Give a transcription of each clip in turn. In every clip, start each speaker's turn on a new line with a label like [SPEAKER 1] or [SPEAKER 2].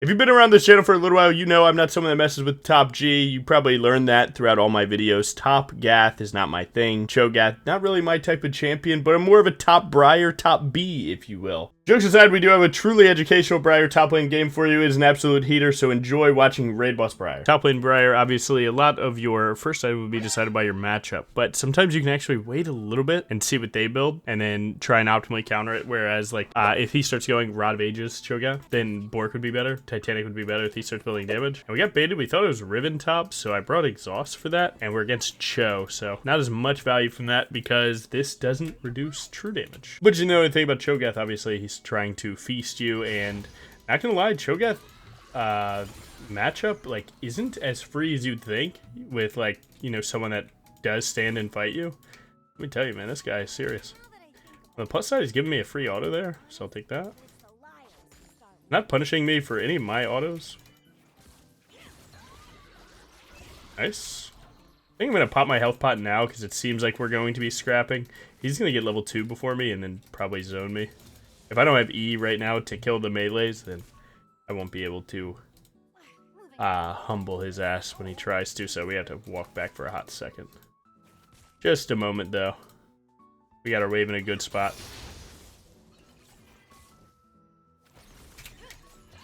[SPEAKER 1] If you've been around this channel for a little while, you know I'm not someone that messes with top G. You probably learned that throughout all my videos. Top Gath is not my thing. Cho'Gath, not really my type of champion, but I'm more of a top Briar, top B, if you will. Jokes aside, we do have a truly educational Briar top lane game for you. It is an absolute heater, so enjoy watching Raid Boss Briar. Top lane Briar, obviously, a lot of your first item would be decided by your matchup, but sometimes you can actually wait a little bit and see what they build, and then try and optimally counter it, whereas, like, if he starts going Rod of Ages Cho'Gath, then Bork would be better, Titanic would be better if he starts building damage. And we got baited, we thought it was Riven top, so I brought Exhaust for that, and we're against Cho, so not as much value from that because this doesn't reduce true damage. But you know the thing about Cho'Gath, obviously, he's trying to feast you, and not gonna lie, Cho'Gath matchup, like, isn't as free as you'd think with, like, you know, someone that does stand and fight you. Let me tell you, man, this guy is serious. On the plus side, he's giving me a free auto there, so I'll take that. Not punishing me for any of my autos. Nice. I think I'm going to pop my health pot now because it seems like we're going to be scrapping. He's going to get level 2 before me and then probably zone me. If I don't have E right now to kill the melees, then I won't be able to humble his ass when he tries to, so we have to walk back for a hot second. Just a moment, though. We got our wave in a good spot.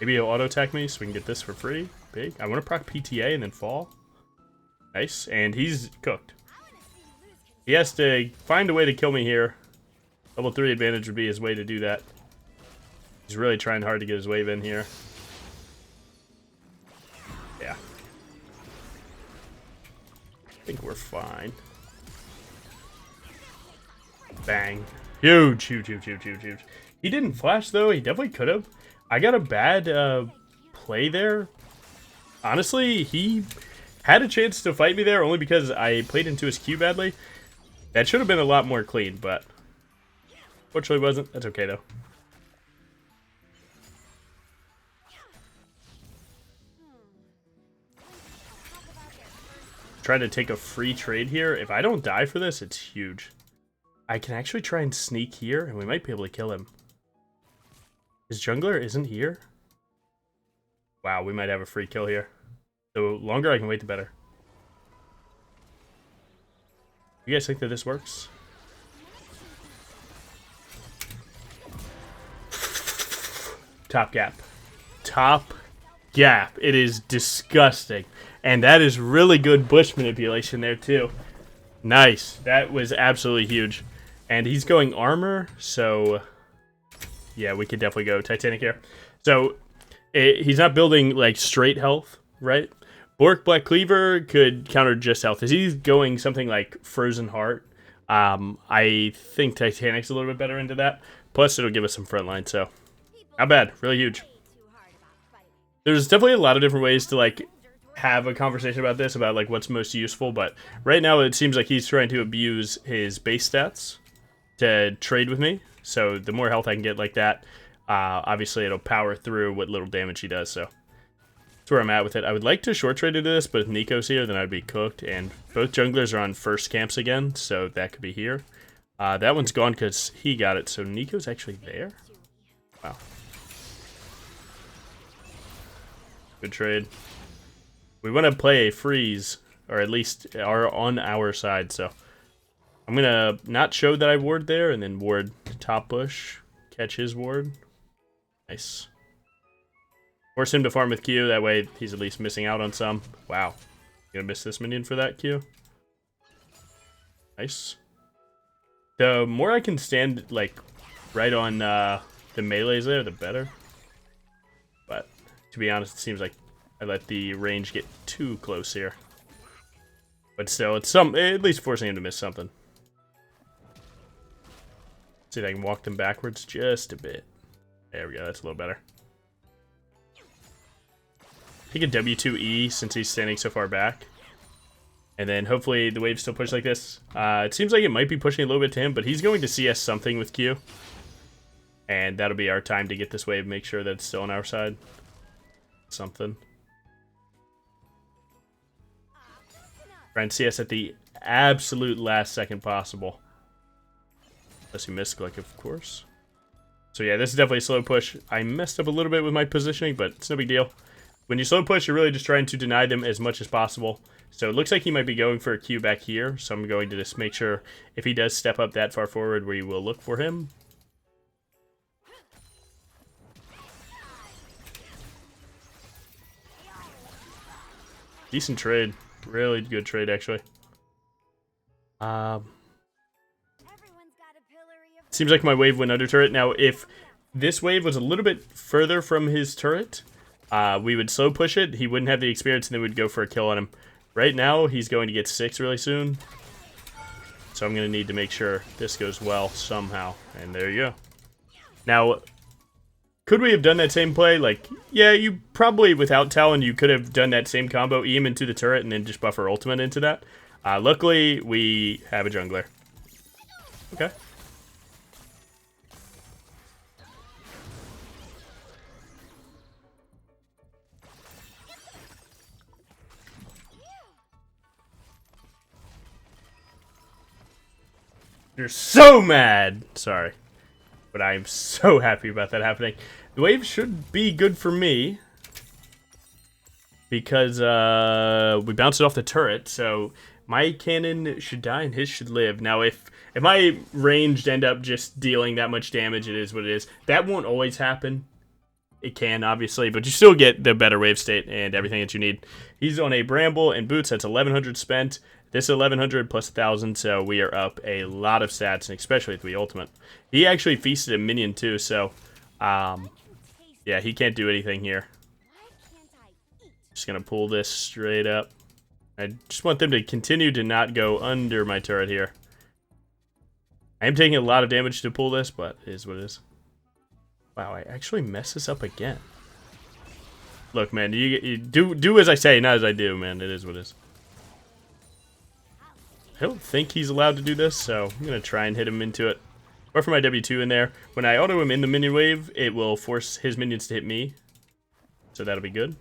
[SPEAKER 1] Maybe he'll auto-attack me so we can get this for free. Big. I want to proc PTA and then fall. Nice. And he's cooked. He has to find a way to kill me here. Level 3 advantage would be his way to do that. He's really trying hard to get his wave in here. Yeah. I think we're fine. Bang. Huge, huge, huge, huge, huge, huge. He didn't flash, though. He definitely could have. I got a bad play there. Honestly, he had a chance to fight me there only because I played into his Q badly. That should have been a lot more clean, but fortunately wasn't. That's okay, though. Trying to take a free trade here. If I don't die for this, it's huge. I can actually try and sneak here, and we might be able to kill him. His jungler isn't here? Wow, we might have a free kill here. The longer I can wait, the better. You guys think that this works? Top gap. Top gap. It is disgusting. And that is really good bush manipulation there, too. Nice. That was absolutely huge. And he's going armor, so yeah, we could definitely go Titanic here. So he's not building like straight health, right? Bork Black Cleaver could counter just health. Is he going something like Frozen Heart? I think Titanic's a little bit better into that. Plus, it'll give us some frontline, so not bad. Really huge. There's definitely a lot of different ways to like have a conversation about this, about like what's most useful, but right now it seems like he's trying to abuse his base stats to trade with me. So the more health I can get like that, obviously it'll power through what little damage he does. So that's where I'm at with it. I would like to short trade into this, but if Nico's here, then I'd be cooked. And both junglers are on first camps again, so that could be here. That one's gone because he got it, so Nico's actually there? Wow. Good trade. We want to play a freeze, or at least are on our side, so I'm going to not show that I ward there, and then ward top bush, catch his ward. Nice. Force him to farm with Q, that way he's at least missing out on some. Wow. Gonna miss this minion for that Q. Nice. The more I can stand, like, right on the melees there, the better. But, to be honest, it seems like I let the range get too close here. But still, it's at least forcing him to miss something. See if I can walk them backwards just a bit. There we go, that's a little better. Take a W2E since he's standing so far back. And then hopefully the waves still push like this. It seems like it might be pushing a little bit to him, but he's going to CS something with Q. And that'll be our time to get this wave, make sure that it's still on our side. Something. Try and CS at the absolute last second possible. Unless you miss, like, of course. So yeah, this is definitely a slow push. I messed up a little bit with my positioning, but it's no big deal. When you slow push, you're really just trying to deny them as much as possible. So it looks like he might be going for a Q back here. So I'm going to just make sure if he does step up that far forward, we will look for him. Decent trade. Really good trade, actually. Seems like my wave went under turret. Now, if this wave was a little bit further from his turret, we would slow push it. He wouldn't have the experience, and then we'd go for a kill on him. Right now, he's going to get 6 really soon. So I'm going to need to make sure this goes well somehow. And there you go. Now, could we have done that same play? Like, yeah, you probably, without Talon, you could have done that same combo, E him into the turret, and then just buffer ultimate into that. Luckily, we have a jungler. Okay. You're so mad! Sorry. But I am so happy about that happening. The wave should be good for me. Because we bounced it off the turret, so my cannon should die and his should live. Now, if my ranged end up just dealing that much damage, it is what it is. That won't always happen. It can, obviously, but you still get the better wave state and everything that you need. He's on a Bramble and Boots. That's 1,100 spent. This is 1,100 plus 1,000, so we are up a lot of stats, and especially with the ultimate. He actually feasted a minion, too, so, yeah, he can't do anything here. Just going to pull this straight up. I just want them to continue to not go under my turret here. I am taking a lot of damage to pull this, but it is what it is. Wow, I actually messed this up again. Look, man, you do as I say, not as I do, man. It is what it is. I don't think he's allowed to do this, so I'm going to try and hit him into it. Or for my W2 in there. When I auto him in the minion wave, it will force his minions to hit me. So that'll be good.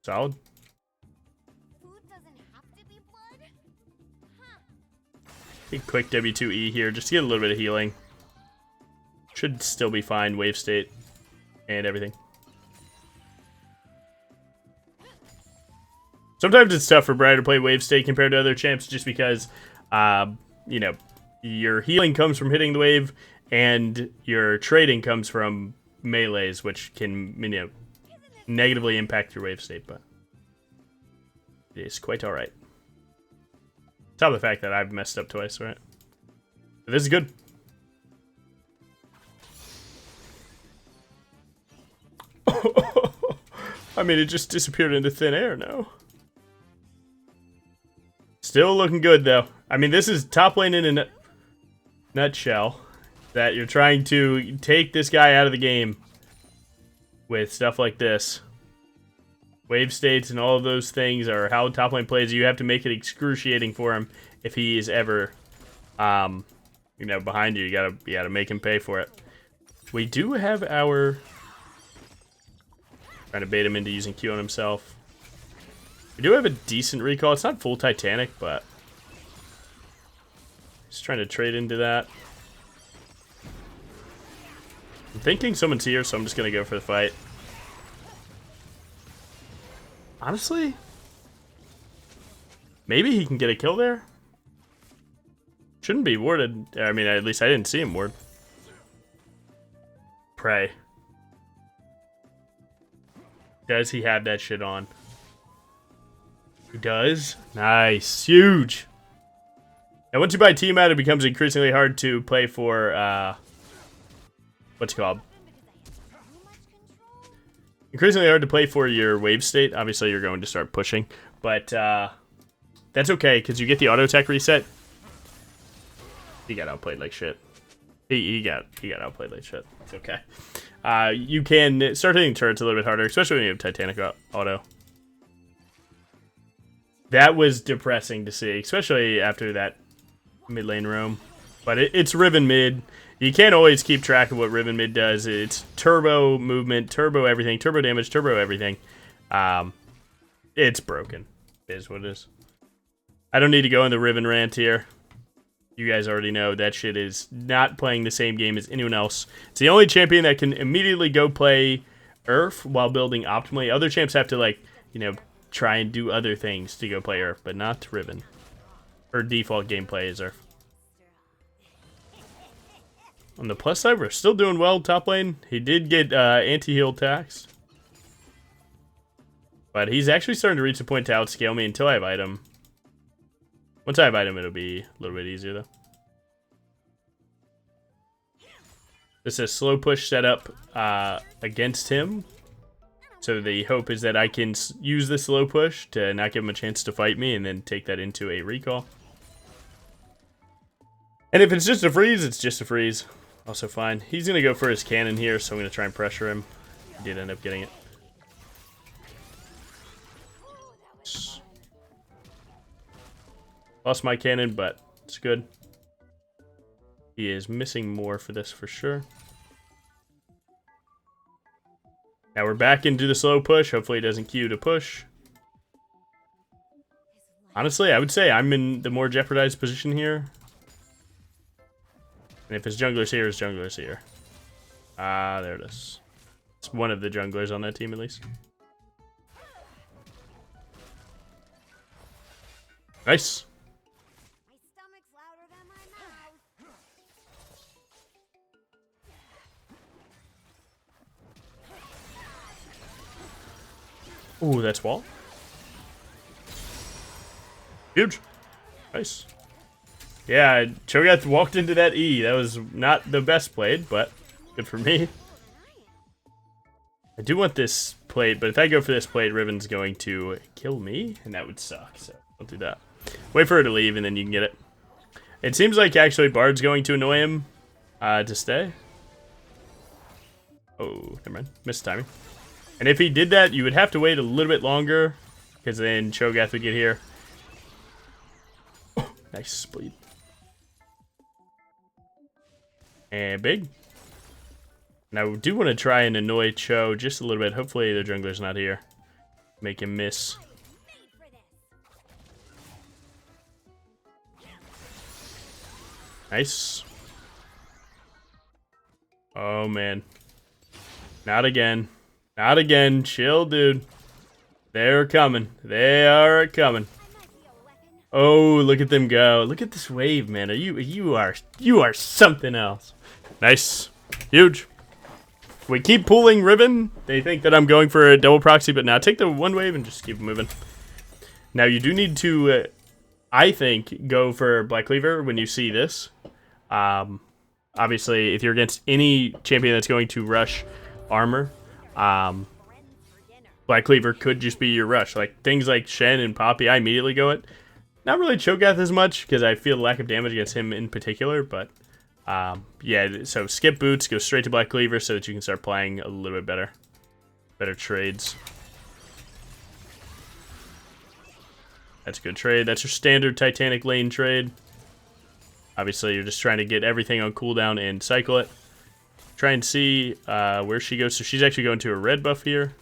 [SPEAKER 1] Solid. Take quick W2E here, just to get a little bit of healing. Should still be fine, wave state, and everything. Sometimes it's tough for Briar to play wave state compared to other champs, just because, you know, your healing comes from hitting the wave, and your trading comes from melees, which can, you know, negatively impact your wave state, but it is quite alright. Top of the fact that I've messed up twice, right? But this is good. I mean, it just disappeared into thin air now. Still looking good, though. I mean, this is top lane in a nutshell. That you're trying to take this guy out of the game with stuff like this. Wave states and all of those things are how top lane plays. You have to make it excruciating for him if he is ever, you know, behind you. You gotta make him pay for it. We do have our trying to bait him into using Q on himself. We do have a decent recall. It's not full Titanic, but just trying to trade into that. I'm thinking someone's here, so I'm just gonna go for the fight. Honestly, maybe he can get a kill there. Shouldn't be warded. I mean, at least I didn't see him ward. Pray. Does he have that shit on? He does. Nice. Huge. Now, once you buy Tiamat, it becomes increasingly hard to play for, what's it called? Increasingly hard to play for your wave state. Obviously, you're going to start pushing. But, that's okay, because you get the auto attack reset. He got outplayed like shit. He got outplayed like shit. It's okay. You can start hitting turrets a little bit harder, especially when you have Titanic auto. That was depressing to see, especially after that mid lane roam. But it's Riven mid. You can't always keep track of what Riven mid does. It's turbo movement, turbo everything, turbo damage, turbo everything. It's broken. It is what it is. I don't need to go in the Riven rant here. You guys already know that shit is not playing the same game as anyone else. It's the only champion that can immediately go play Earth while building optimally. Other champs have to, like, you know, try and do other things to go play Earth, but not Riven. Her default gameplay is Earth. On the plus side, we're still doing well top lane. He did get anti-heal tax. But he's actually starting to reach the point to outscale me until I have item. Once I have item, it'll be a little bit easier, though. This is a slow push setup against him. So the hope is that I can use the slow push to not give him a chance to fight me and then take that into a recall. And if it's just a freeze, it's just a freeze. Also fine. He's going to go for his cannon here, so I'm going to try and pressure him. He did end up getting it. Lost my cannon, but it's good. He is missing more for this for sure. Now we're back into the slow push. Hopefully he doesn't queue to push. Honestly, I would say I'm in the more jeopardized position here. And if his jungler's here, his jungler's here. Ah, there it is. It's one of the junglers on that team at least. Nice. Ooh, that's wall. Huge. Nice. Yeah, Cho'Gath walked into that E. That was not the best played, but good for me. I do want this plate, but if I go for this plate, Riven's going to kill me, and that would suck, so don't do that. Wait for her to leave, and then you can get it. It seems like actually Bard's going to annoy him to stay. Oh, never mind. Missed timing. And if he did that, you would have to wait a little bit longer, because then Cho'Gath would get here. Oh, nice bleed. And big. Now, we do want to try and annoy Cho just a little bit. Hopefully the jungler's not here. Make him miss. Nice. Oh, man. Not again. Not again. Chill, dude. They're coming. They are coming. Oh, look at them go. Look at this wave, man. You are something else. Nice. Huge. We keep pulling Riven. They think that I'm going for a double proxy, but now take the one wave and just keep moving. Now you do need to, I think, go for Black Cleaver when you see this. Obviously, if you're against any champion that's going to rush armor, Black Cleaver could just be your rush. Like things like Shen and Poppy, I immediately go it. Not really Cho'Gath as much because I feel the lack of damage against him in particular, but yeah, so skip boots, go straight to Black Cleaver so that you can start playing a little bit better. Better trades. That's a good trade. That's your standard Titanic lane trade. Obviously, you're just trying to get everything on cooldown and cycle it. Try and see where she goes. So she's actually going to a red buff here.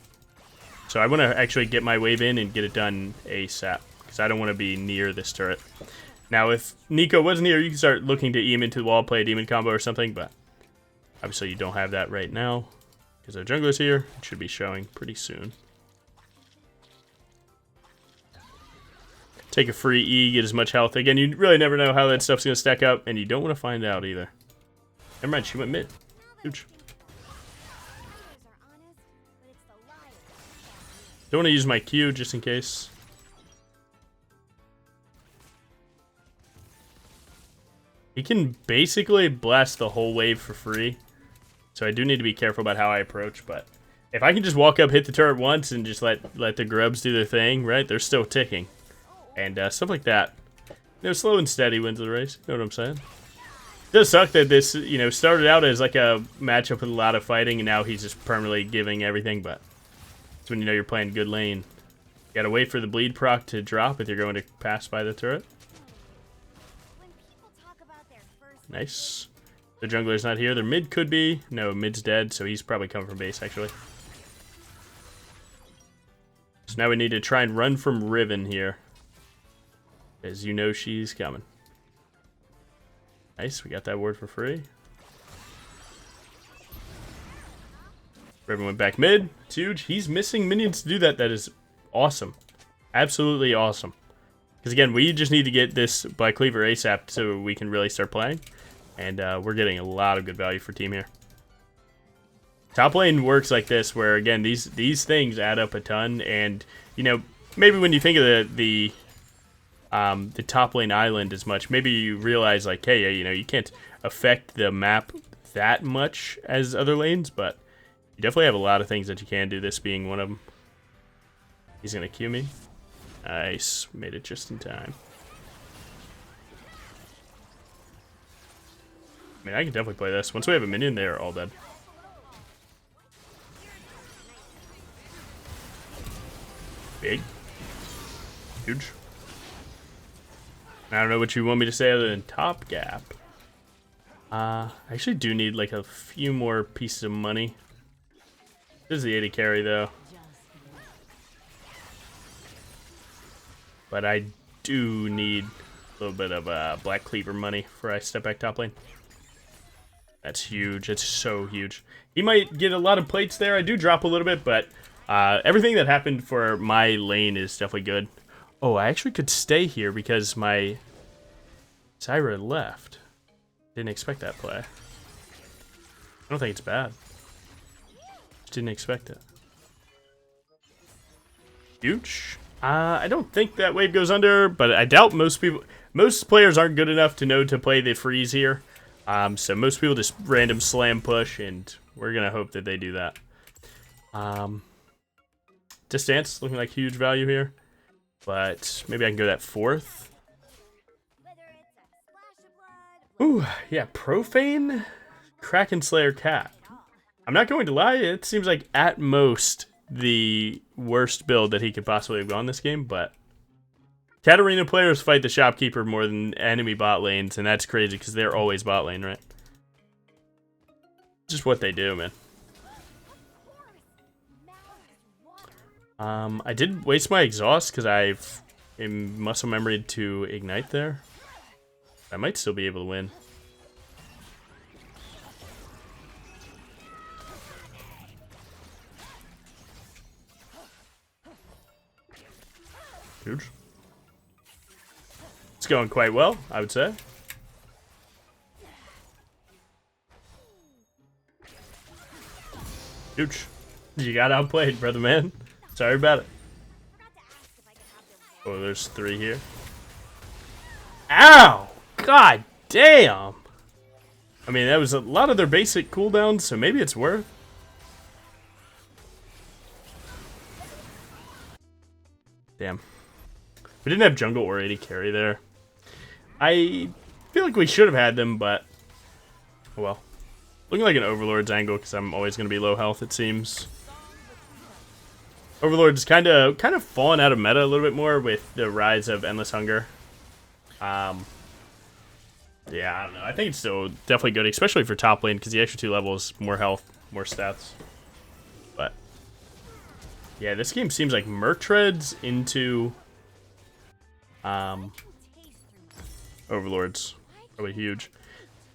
[SPEAKER 1] So I want to actually get my wave in and get it done ASAP because I don't want to be near this turret. Now, if Nico wasn't here, you can start looking to EM into the wall, play a demon combo or something, but obviously you don't have that right now because our jungler's here. It should be showing pretty soon. Take a free E, get as much health. Again, you really never know how that stuff's going to stack up, and you don't want to find out either. Never mind, she went mid. Huge. Don't want to use my Q just in case. He can basically blast the whole wave for free. So I do need to be careful about how I approach, but if I can just walk up, hit the turret once, and just let the grubs do their thing, right? They're still ticking. And stuff like that. You know, slow and steady wins the race. You know what I'm saying? It does suck that this, you know, started out as like a matchup with a lot of fighting, and now he's just permanently giving everything, but it's when you know you're playing good lane. You gotta wait for the bleed proc to drop if you're going to pass by the turret. Nice. The jungler's not here. Their mid could be. No, mid's dead, so he's probably coming from base, actually. So now we need to try and run from Riven here. As you know, she's coming. Nice, we got that ward for free. Riven went back mid. It's huge. He's missing minions to do that. That is awesome. Absolutely awesome. Because again, we just need to get this Black Cleaver ASAP so we can really start playing. And we're getting a lot of good value for team here. Top lane works like this, where again, these things add up a ton. And, you know, maybe when you think of the top lane island as much, maybe you realize like, hey, you know, you can't affect the map that much as other lanes, but you definitely have a lot of things that you can do, this being one of them. He's gonna Q me. Nice, made it just in time. I mean, I can definitely play this. Once we have a minion, they are all dead. Big. Huge. I don't know what you want me to say other than top gap. I actually do need like a few more pieces of money. This is the 80 carry though. But I do need a little bit of Black Cleaver money before I step back top lane. That's huge. It's so huge. He might get a lot of plates there. I do drop a little bit, but everything that happened for my lane is definitely good. Oh, I actually could stay here because my Zyra left. Didn't expect that play. I don't think it's bad. Just didn't expect it. Huge. I don't think that wave goes under, but I doubt most players aren't good enough to know to play the freeze here. So most people just random slam push, and we're gonna hope that they do that. Distance looking like huge value here, but maybe I can go that fourth. Ooh, yeah, Profane, Kraken Slayer Cat. I'm not going to lie, it seems like at most the worst build that he could possibly have gone this game, but Katarina players fight the shopkeeper more than enemy bot lanes, and that's crazy because they're always bot lane, right? Just what they do, man. I did waste my exhaust because I've muscle memory to ignite there. I might still be able to win. Huge. It's going quite well, I would say. Huge. You got outplayed, brother man. Sorry about it. Oh, there's 3 here. Ow! God damn! I mean, that was a lot of their basic cooldowns, so maybe it's worth. Damn. We didn't have jungle or 80 carry there. I feel like we should have had them, but oh well. Looking like an Overlord's angle because I'm always going to be low health, it seems. Overlord's kind of fallen out of meta a little bit more with the rise of Endless Hunger. Yeah, I don't know. I think it's still definitely good, especially for top lane, because the extra 2 levels, more health, more stats. But yeah, this game seems like Murktreads into Overlords. Probably huge.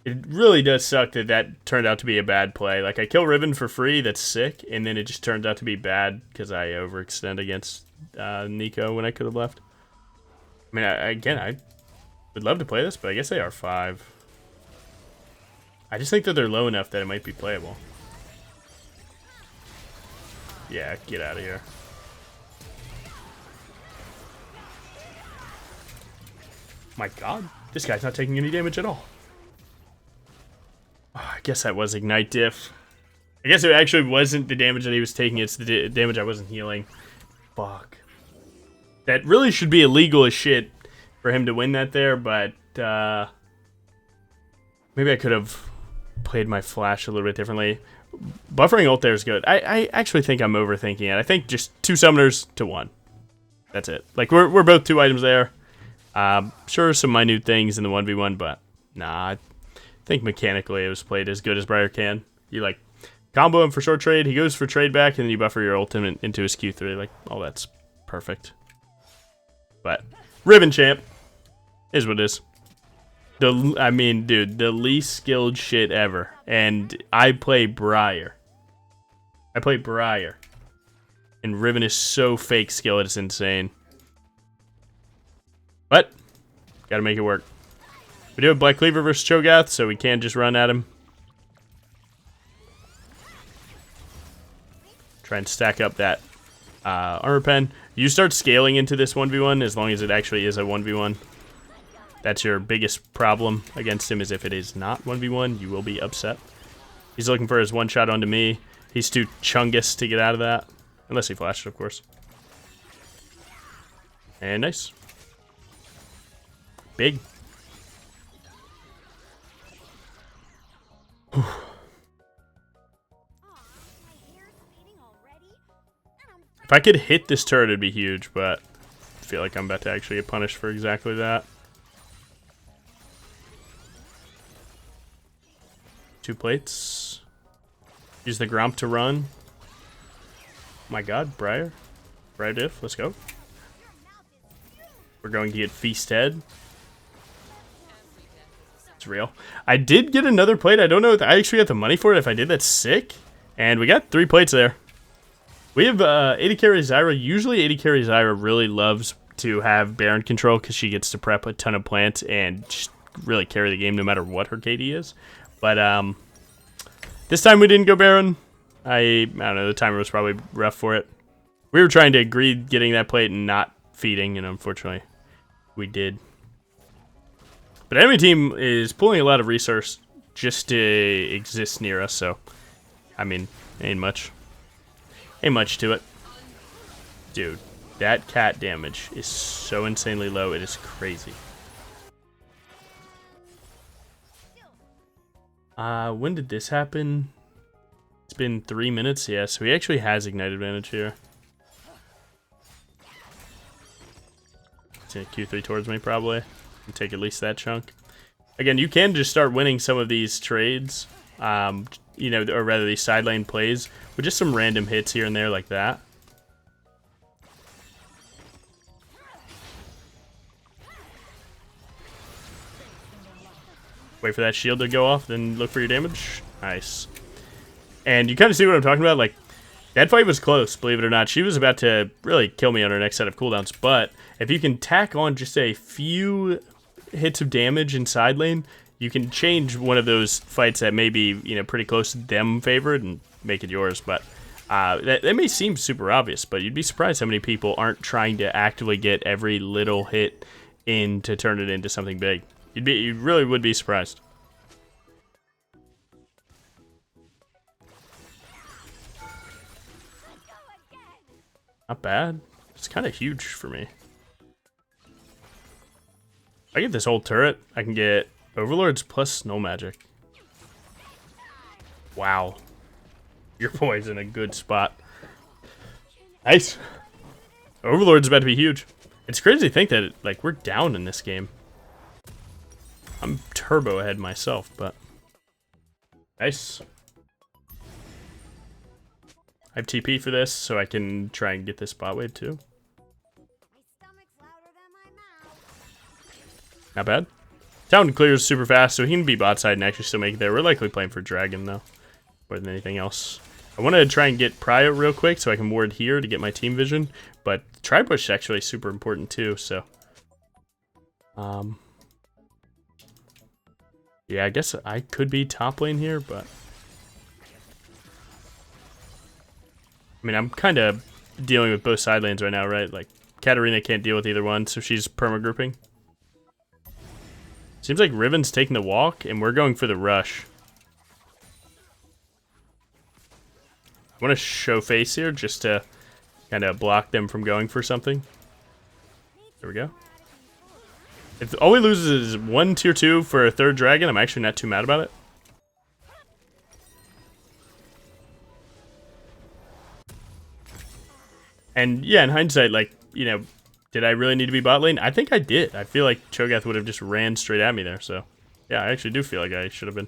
[SPEAKER 1] It really does suck that that turned out to be a bad play. Like, I kill Riven for free, that's sick, and then it just turned out to be bad because I overextend against Nico when I could have left. I mean, I would love to play this, but I guess they are 5. I just think that they're low enough that it might be playable. Yeah, get out of here. My god, this guy's not taking any damage at all. Oh, I guess that was Ignite Diff. I guess it actually wasn't the damage that he was taking, it's the damage I wasn't healing. Fuck. That really should be illegal as shit for him to win that there, but maybe I could have played my flash a little bit differently. Buffering ult there is good. I actually think I'm overthinking it. I think just 2 summoners to 1. That's it. Like, we're both 2 items there. Sure, some minute things in the 1v1, but nah, I think mechanically it was played as good as Briar can. You, like, combo him for short trade, he goes for trade back, and then you buffer your ultimate into his Q3. Like, oh, that's perfect. But Riven champ is what it is. I mean, dude, the least skilled shit ever. And I play Briar. And Riven is so fake skill, it's insane. But, gotta make it work. We do have Black Cleaver versus Cho'Gath, so we can't just run at him. Try and stack up that armor pen. You start scaling into this 1v1 as long as it actually is a 1v1. That's your biggest problem against him, is if it is not 1v1, you will be upset. He's looking for his one shot onto me. He's too chungus to get out of that. Unless he flashed, of course. And nice. Big. If I could hit this turret, it'd be huge, but I feel like I'm about to actually get punished for exactly that. 2 plates. Use the Gromp to run. Oh my god, Briar. Briar diff, let's go. We're going to get Feasthead. It's real. I did get another plate. I don't know if I actually got the money for it. If I did, that's sick. And we got 3 plates there. We have 80 carry Zyra. Usually 80 carry Zyra really loves to have Baron control because she gets to prep a ton of plants and just really carry the game no matter what her KD is. But this time we didn't go Baron. I don't know, the timer was probably rough for it. We were trying to agree getting that plate and not feeding, and unfortunately we did. But enemy team is pulling a lot of resource just to exist near us, so I mean, ain't much to it. Dude, that cat damage is so insanely low, it is crazy. When did this happen? It's been 3 minutes, yeah, so he actually has Ignite advantage here. He's gonna Q3 towards me, probably. And take at least that chunk. Again, you can just start winning some of these trades, you know, or rather these side lane plays, with just some random hits here and there like that. Wait for that shield to go off, then look for your damage. Nice. And you kind of see what I'm talking about. Like, that fight was close, believe it or not. She was about to really kill me on her next set of cooldowns. But if you can tack on just a few hits of damage in side lane, you can change one of those fights that may be, you know, pretty close to them favored and make it yours. But that may seem super obvious, but you'd be surprised how many people aren't trying to actively get every little hit in to turn it into something big. You really would be surprised. Not bad. It's kind of huge for me. If I get this whole turret, I can get Overlords plus Snow Magic. Wow. Your boy's in a good spot. Nice. Overlord's about to be huge. It's crazy to think that, like, we're down in this game. I'm turbo ahead myself, but... Nice. I have TP for this, so I can try and get this bot wave too. Not bad. Town clears super fast, so he can be bot side and actually still make it there. We're likely playing for Dragon, though, more than anything else. I want to try and get Prio real quick so I can ward here to get my team vision, but Tri-Push is actually super important too, so... yeah, I guess I could be top lane here, but... I mean, I'm kind of dealing with both side lanes right now, right? Like, Katarina can't deal with either one, so she's perma-grouping. Seems like Riven's taking the walk, and we're going for the rush. I want to show face here, just to kind of block them from going for something. There we go. If all we lose is 1 tier 2 for a 3rd dragon, I'm actually not too mad about it. And yeah, in hindsight, like, you know, did I really need to be bot lane? I think I did. I feel like Cho'Gath would have just ran straight at me there, so yeah, I actually do feel like I should have been.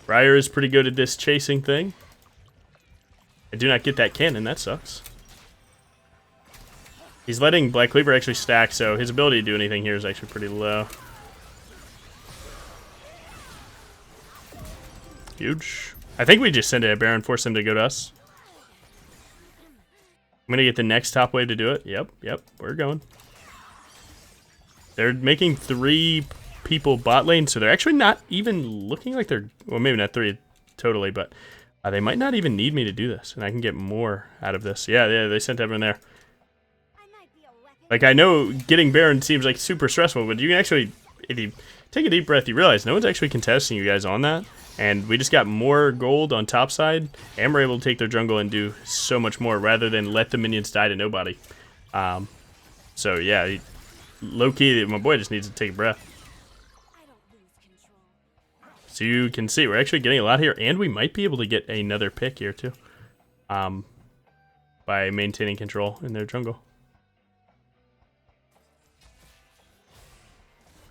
[SPEAKER 1] Briar is pretty good at this chasing thing. I do not get that cannon, that sucks. He's letting Black Cleaver actually stack, so his ability to do anything here is actually pretty low. Huge. I think we just send it a Baron, force him to go to us. I'm going to get the next top wave to do it. Yep, we're going. They're making 3 people bot lane, so they're actually not even looking like they're... Well, maybe not 3 totally, but they might not even need me to do this, and I can get more out of this. Yeah, they sent everyone there. Like, I know getting Baron seems like super stressful, but you can actually... If you take a deep breath, you realize no one's actually contesting you guys on that. And we just got more gold on top side, and we're able to take their jungle and do so much more rather than let the minions die to nobody. So yeah, low-key, my boy just needs to take a breath. So you can see, we're actually getting a lot here, and we might be able to get another pick here too. By maintaining control in their jungle.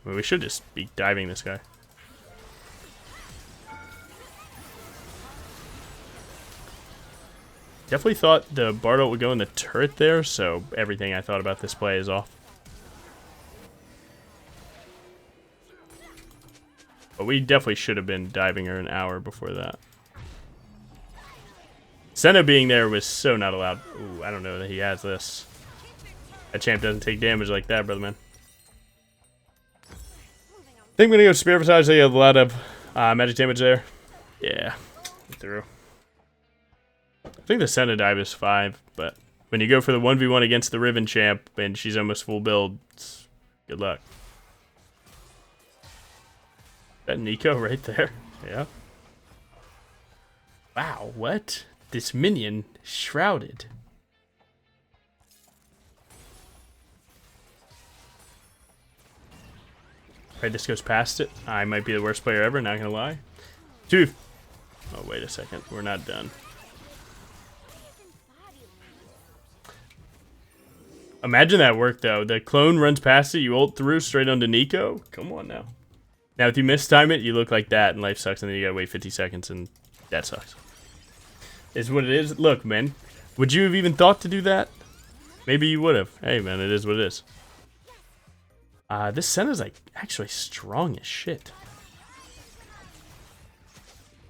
[SPEAKER 1] I mean, we should just be diving this guy. Definitely thought the Bardolt would go in the turret there, so everything I thought about this play is off. But we definitely should have been diving her an hour before that. Senna being there was so not allowed. Ooh, I don't know that he has this. That champ doesn't take damage like that, brother man. I think I'm going to go Spirit Visage. They have a lot of magic damage there. Yeah, through. I think the Senna dive is 5, but when you go for the 1v1 against the Riven champ and she's almost full build, good luck. That Nico right there? Yeah. Wow, what? This minion shrouded. Alright, this goes past it. I might be the worst player ever, not gonna lie. 2. Oh, wait a second. We're not done. Imagine that work, though. The clone runs past it, you ult through straight onto Nico. Come on now. Now, if you mistime it, you look like that, and life sucks, and then you gotta wait 50 seconds, and that sucks. Is what it is. Look, man. Would you have even thought to do that? Maybe you would have. Hey, man, it is what it is. This Senna's, like, actually strong as shit.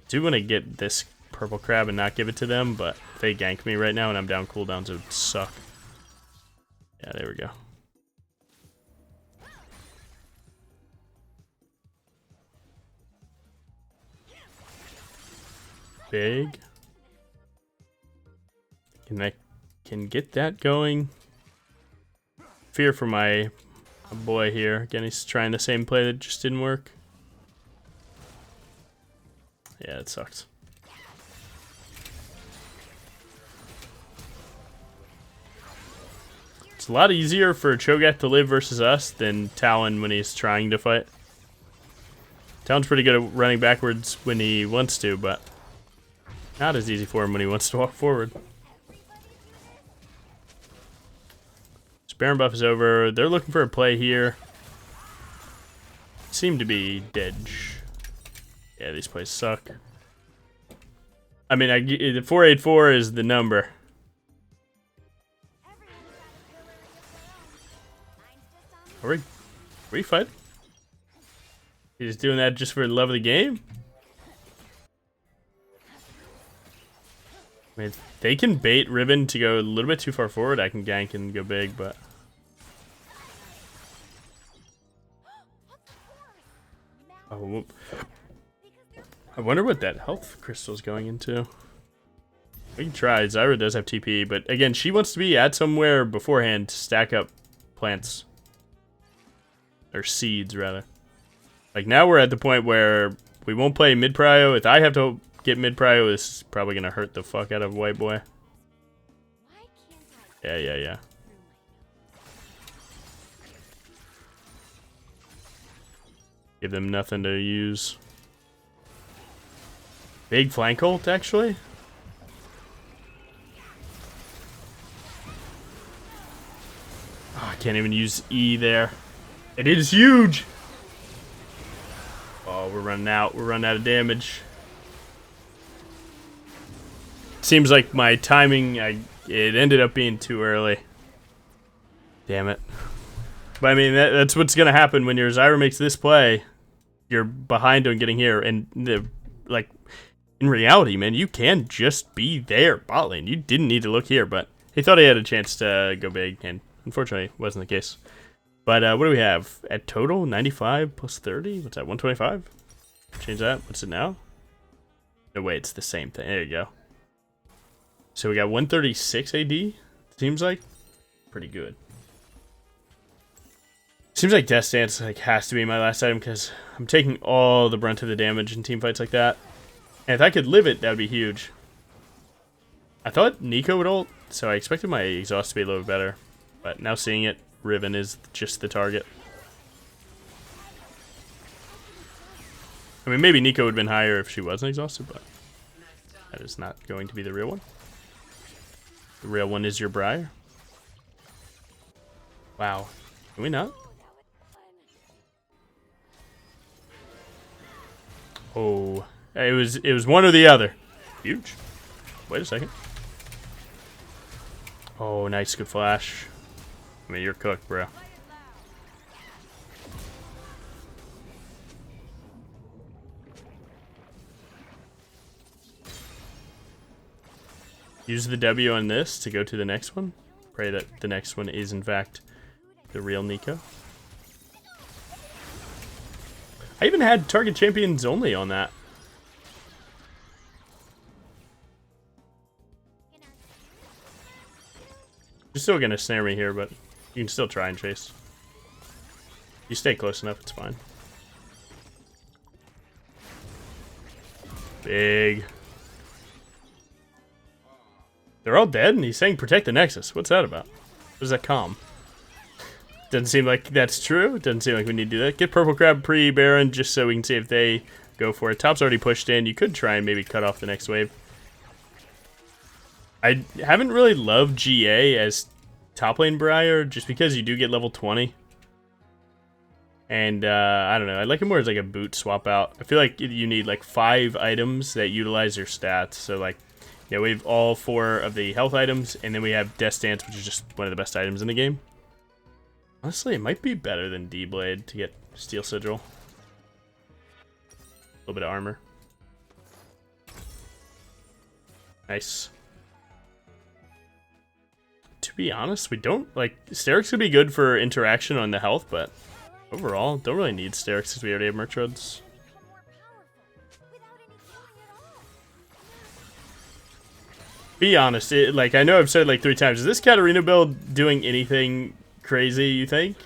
[SPEAKER 1] Do want to get this purple crab and not give it to them, but they gank me right now, and I'm down cooldowns. It would suck. Yeah, there we go. Big. Can get that going. Fear for my boy here. Again, he's trying the same play that just didn't work. Yeah, it sucks. It's a lot easier for Cho'Gath to live versus us than Talon when he's trying to fight. Talon's pretty good at running backwards when he wants to, but not as easy for him when he wants to walk forward. Baron buff is over. They're looking for a play here. Seem to be dead. Yeah, these plays suck. I mean, the 484 is the number. Are we fighting? He's doing that just for the love of the game? I mean, they can bait Riven to go a little bit too far forward. I can gank and go big, but... Oh, I wonder what that health crystal's going into. We can try. Zyra does have TP, but again, she wants to be at somewhere beforehand to stack up plants. Or seeds, rather. Like, now we're at the point where we won't play mid-prio. If I have to get mid-prio, this is probably going to hurt the fuck out of White Boy. Yeah. Give them nothing to use. Big flank ult, actually. Oh, I can't even use E there. It is huge! Oh, we're running out. We're running out of damage. Seems like my timing, it ended up being too early. Damn it. But I mean, that's what's going to happen when your Zyra makes this play. You're behind on getting here. And, like, in reality, man, you can just be there, bot lane. You didn't need to look here, but he thought he had a chance to go big, and unfortunately, wasn't the case. But what do we have? At total, 95 plus 30? What's that, 125? Change that. What's it now? No, wait, it's the same thing. There you go. So we got 136 AD, seems like. Pretty good. Seems like Death Stance like, has to be my last item, because I'm taking all the brunt of the damage in team fights like that. And if I could live it, that would be huge. I thought Nico would ult, so I expected my exhaust to be a little bit better. But now seeing it, Riven is just the target. I mean, maybe Nico would have been higher if she wasn't exhausted, but that is not going to be the real one. The real one is your Briar. Wow. Can we not? Oh, it was one or the other. Huge. Wait a second. Oh, nice, good flash. I mean, you're cooked, bro. Use the W on this to go to the next one. Pray that the next one is, in fact, the real Nico. I even had target champions only on that. You're still gonna snare me here, but you can still try and chase. You stay close enough, it's fine. Big. They're all dead, and he's saying protect the Nexus. What's that about? What is that calm? Doesn't seem like that's true. Doesn't seem like we need to do that. Get Purple Crab pre-Baron just so we can see if they go for it. Top's already pushed in. You could try and maybe cut off the next wave. I haven't really loved GA as top lane Briar just because you do get level 20. And I don't know. I like it more as like a boot swap out. I feel like you need like 5 items that utilize your stats. So like, yeah, we have all 4 of the health items, and then we have Death Stance, which is just one of the best items in the game. Honestly, it might be better than D-Blade to get Steel Sigil. A little bit of armor. Nice. To be honest, we don't, like, Sterix would be good for interaction on the health, but overall, don't really need Sterix because we already have Merch Rods. Be honest, like, I know I've said it like 3 times, is this Katarina build doing anything crazy, you think?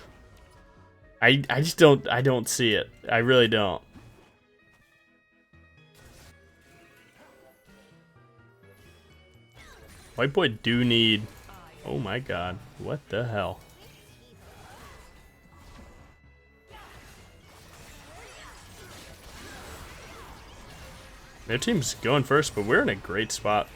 [SPEAKER 1] I just don't see it. I really don't. White boy do need... Oh my god, what the hell? Their team's going first, but we're in a great spot.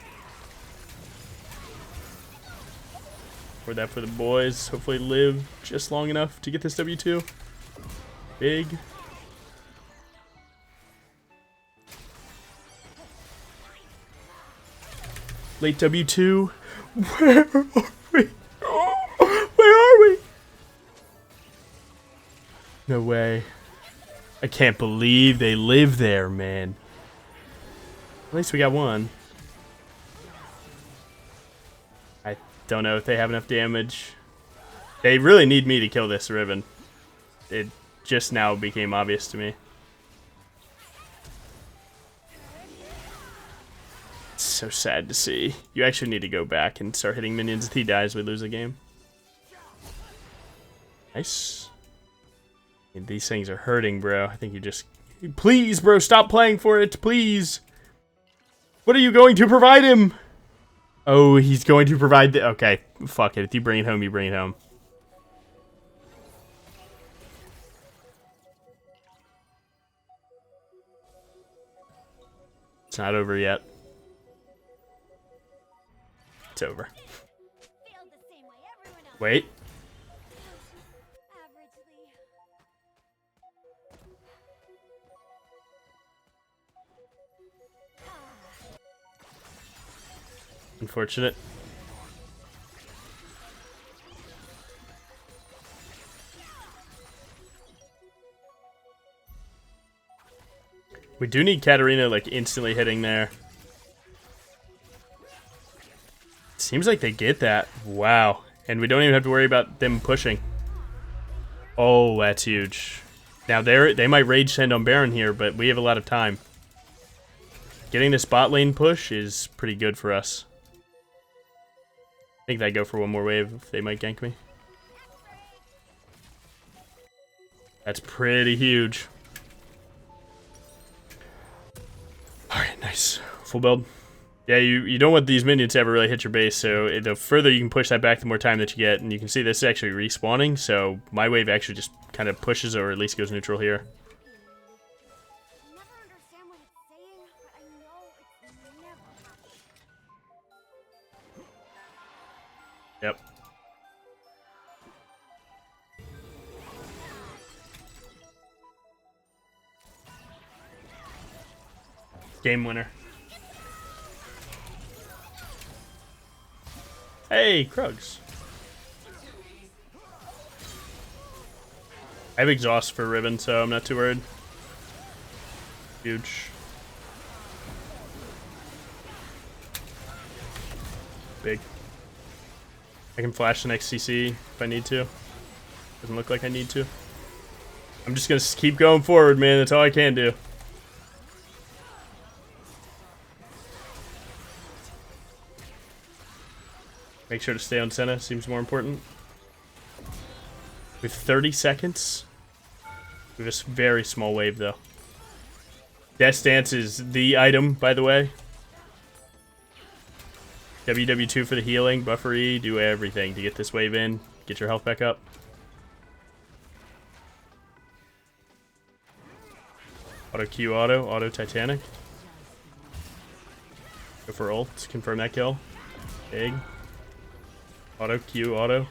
[SPEAKER 1] For that for the boys. Hopefully live just long enough to get this W2. Big. Late W2. Where are we? Oh, where are we? No way. I can't believe they live there, man. At least we got one. I don't know if they have enough damage. They really need me to kill this Riven. It just now became obvious to me. It's so sad to see. You actually need to go back and start hitting minions. If he dies, we lose the game. Nice. And these things are hurting, bro. I think you just... Please, bro, stop playing for it, please. What are you going to provide him? Oh, he's going to provide the... Okay, fuck it. If you bring it home, you bring it home. It's not over yet. It's over. Wait. Unfortunate. We do need Katarina, like, instantly hitting there. Seems like they get that. Wow. And we don't even have to worry about them pushing. Oh, that's huge. Now, they might rage send on Baron here, but we have a lot of time. Getting this bot lane push is pretty good for us. I think they go for one more wave if they might gank me. That's pretty huge. Alright, nice. Full build. Yeah, you don't want these minions to ever really hit your base, so the further you can push that back, the more time that you get. And you can see this is actually respawning, so my wave actually just kind of pushes or at least goes neutral here. Yep. Game winner. Hey, Krugs. I have exhaust for Ribbon, so I'm not too worried. Huge. Big. I can flash the next CC if I need to. Doesn't look like I need to. I'm just gonna keep going forward, man. That's all I can do. Make sure to stay on Senna, seems more important. With 30 seconds, we have a very small wave though. Death Stance is the item, by the way. WW2 for the healing, buffer E, do everything to get this wave in, get your health back up. Auto Q auto Titanic. Go for ult, confirm that kill. Big. Auto, Q, auto.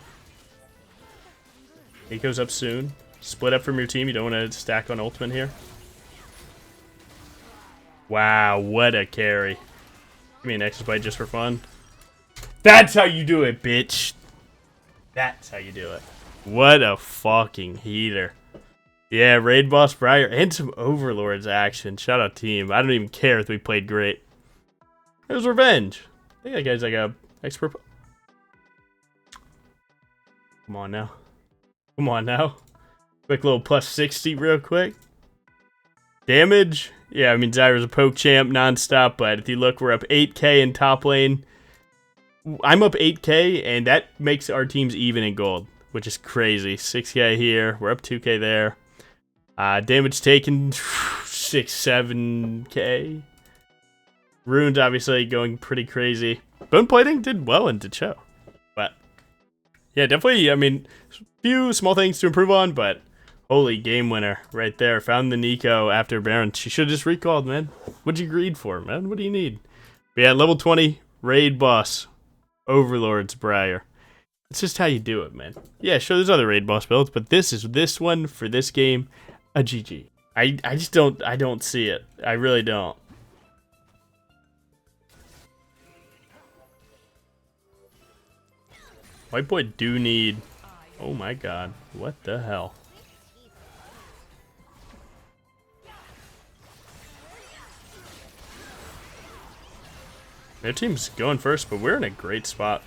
[SPEAKER 1] He goes up soon. Split up from your team. You don't want to stack on ultimate here. Wow, what a carry. Give me an Nexus Bite just for fun. That's how you do it, bitch. That's how you do it. What a fucking heater. Yeah, raid boss Briar and some Overlords action. Shout out team. I don't even care if we played great. It was revenge. I think that guy's like a expert. Come on now. Come on now. Quick little plus 60 real quick. Damage. Yeah, I mean, Zyra's a poke champ non-stop, but if you look, we're up 8k in top lane. I'm up 8k, and that makes our teams even in gold, which is crazy. 6k here. We're up 2k there. Damage taken, 6-7k. Runes, obviously, going pretty crazy. Bone plating did well in Cho. But, yeah, definitely, I mean, few small things to improve on, but holy game winner right there. Found the Nico after Baron. She should have just recalled, man. What'd you greed for, man? What do you need? But yeah, level 20, raid boss, Overlords, Briar. It's just how you do it, man. Yeah, sure, there's other raid boss builds, but this one for this game, a GG. I just don't see it. I really don't. White boy do need... Oh my god. What the hell? Their team's going first, but we're in a great spot.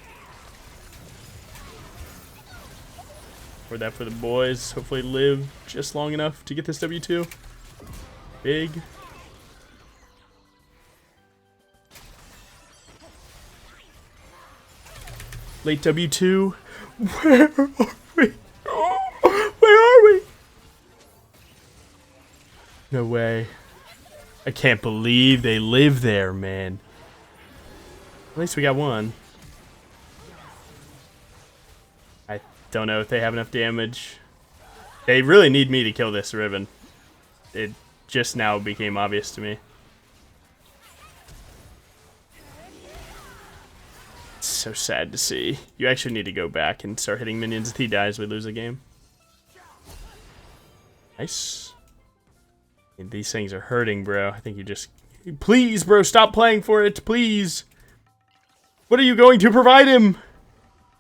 [SPEAKER 1] For that for the boys. Hopefully live just long enough to get this W2. Big. Late W2. Where are we? Oh, where are we? No way. I can't believe they live there, man. At least we got one. I don't know if they have enough damage. They really need me to kill this Ribbon. It just now became obvious to me. It's so sad to see. You actually need to go back and start hitting minions. If he dies, we lose a game. Nice. And these things are hurting, bro. I think you just... Please, bro, stop playing for it, please. What are you going to provide him?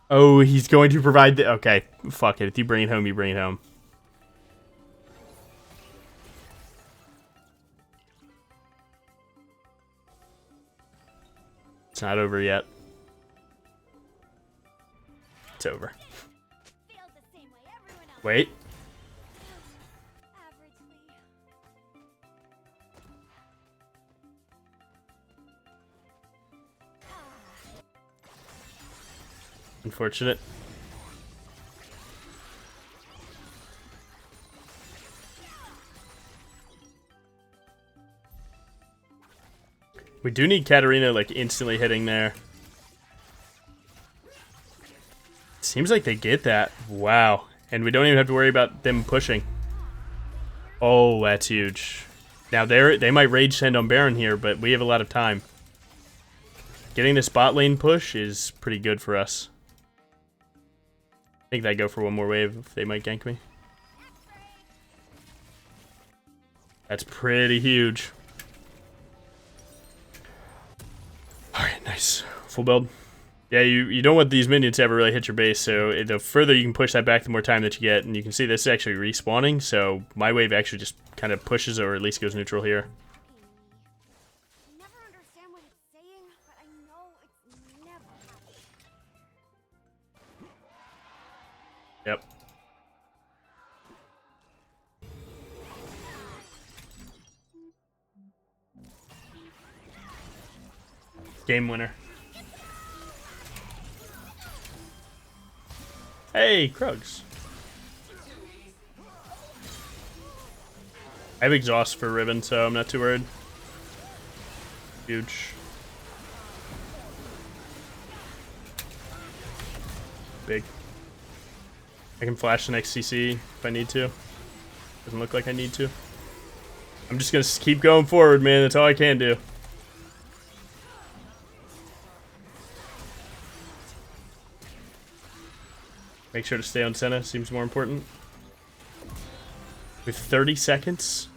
[SPEAKER 1] Oh, he's going to provide the... Okay, fuck it. If you bring it home, you bring it home. It's not over yet. It's over. Wait. Unfortunate. We do need Katarina, like, instantly hitting there. Seems like they get that. Wow. And we don't even have to worry about them pushing. Oh, that's huge. Now, they might rage send on Baron here, but we have a lot of time. Getting this bot lane push is pretty good for us. I think they go for one more wave if they might gank me. That's pretty huge. Alright, nice. Full build. Yeah, you don't want these minions to ever really hit your base, so the further you can push that back, the more time that you get. And you can see this is actually respawning, so my wave actually just kind of pushes or at least goes neutral here. Yep. Game winner. Hey, Krugs. I have exhaust for Ribbon, so I'm not too worried. Huge. Big. I can flash the next CC if I need to. Doesn't look like I need to. I'm just gonna keep going forward, man. That's all I can do. Make sure to stay on Senna, seems more important. With 30 seconds.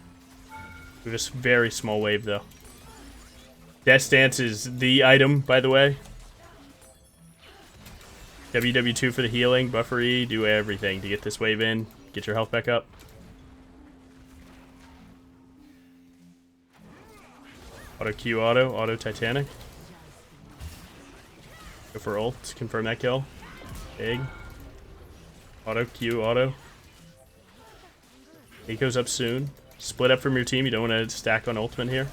[SPEAKER 1] We have a very small wave, though. Death Stance is the item, by the way. WW2 for the healing, buffer E, do everything to get this wave in, get your health back up. Auto Q auto Titanic. Go for ult, confirm that kill. Big. Auto Q auto. He goes up soon. Split up from your team, you don't want to stack on ultimate here.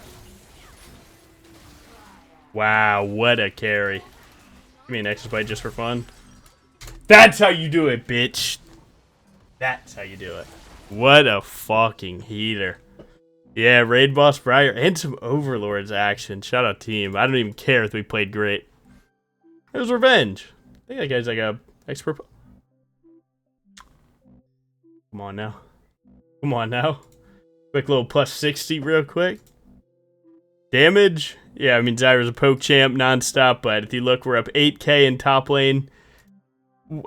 [SPEAKER 1] Wow, what a carry. Give me an extra bite just for fun. That's how you do it, bitch. That's how you do it. What a fucking heater. Yeah, raid boss Briar and some Overlords action. Shout out team. I don't even care if we played great. It was revenge. I think that guy's like a expert. Come on now. Come on now. Quick little plus 60 real quick. Damage. Yeah, I mean Zyra's a poke champ nonstop, but if you look, we're up 8k in top lane.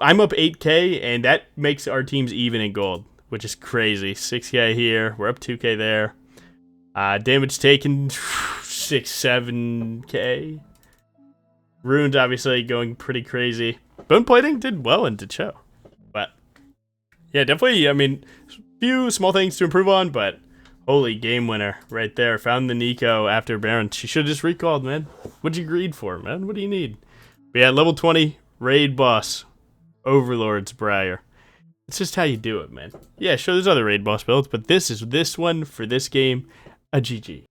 [SPEAKER 1] I'm up 8k, and that makes our teams even in gold, which is crazy. 6k here. We're up 2k there. Damage taken, 6-7k. Runes obviously going pretty crazy. Bone plating did well and did show. But, yeah, definitely, I mean, few small things to improve on, but holy game winner right there. Found the Nico after Baron. She should have just recalled, man. What'd you greed for, man? What do you need? But yeah, level 20, raid boss. Overlords Briar. It's just how you do it, man. Yeah, sure, there's other raid boss builds, but this is this one for this game, a GG.